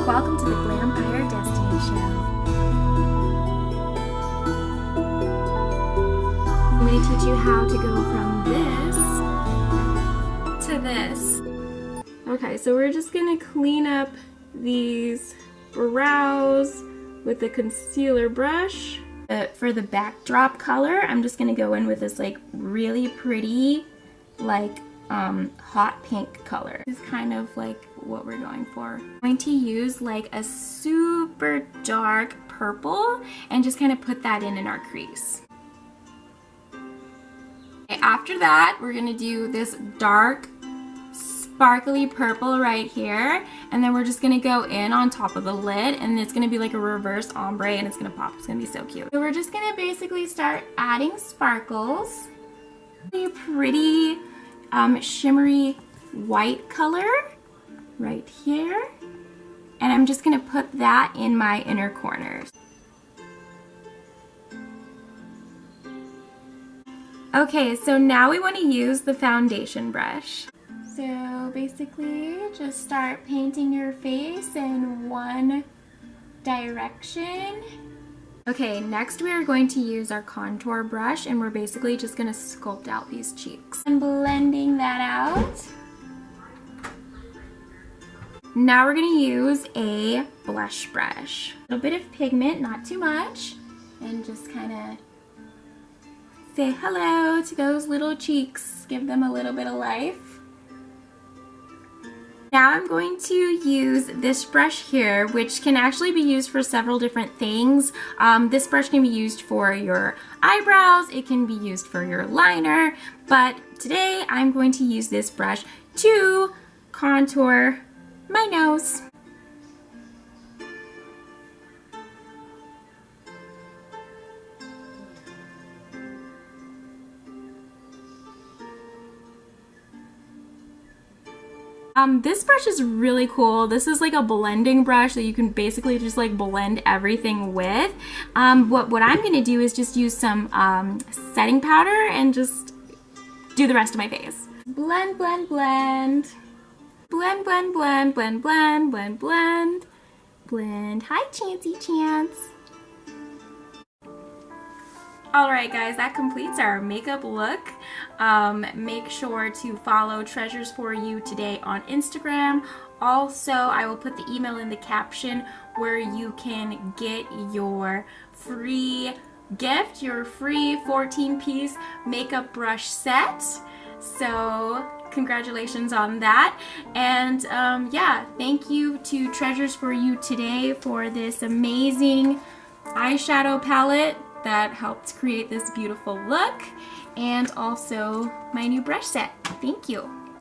Welcome to the Glampire Destiny Show. I'm going to teach you how to go from this to this. Okay, so we're just going to clean up these brows with the concealer brush. For the backdrop color, I'm just going to go in with this like really pretty like hot pink color. This is kind of like what we're going for. I'm going to use like a super dark purple and just kind of put that in our crease. Okay, after that, we're going to do this dark sparkly purple right here, and then we're just gonna go in on top of the lid, and it's gonna be like a reverse ombre, and it's gonna pop. It's gonna be so cute. So we're just gonna basically start adding sparkles. A pretty shimmery white color right here, and I'm just gonna put that in my inner corners. Okay, so now we want to use the foundation brush. So basically, just start painting your face in one direction. Okay, next we are going to use our contour brush, and we're basically just going to sculpt out these cheeks. And blending that out. Now we're going to use a blush brush. A little bit of pigment, not too much, and just kind of say hello to those little cheeks. Give them a little bit of life. Now I'm going to use this brush here, which can actually be used for several different things. This brush can be used for your eyebrows, it can be used for your liner, but today I'm going to use this brush to contour my nose. This brush is really cool. This is like a blending brush that you can basically just like blend everything with. What I'm gonna do is just use some setting powder and just do the rest of my face. Blend, blend, blend. Blend, blend, blend, blend, blend, blend, blend. Blend. Hi, Chancy Chance. Alright guys, that completes our makeup look. Make sure to follow Treasures For You Today on Instagram. Also, I will put the email in the caption where you can get your free gift, your free 14-piece makeup brush set. So congratulations on that. And yeah, thank you to Treasures For You Today for this amazing eyeshadow palette that helped create this beautiful look, and also my new brush set. Thank you.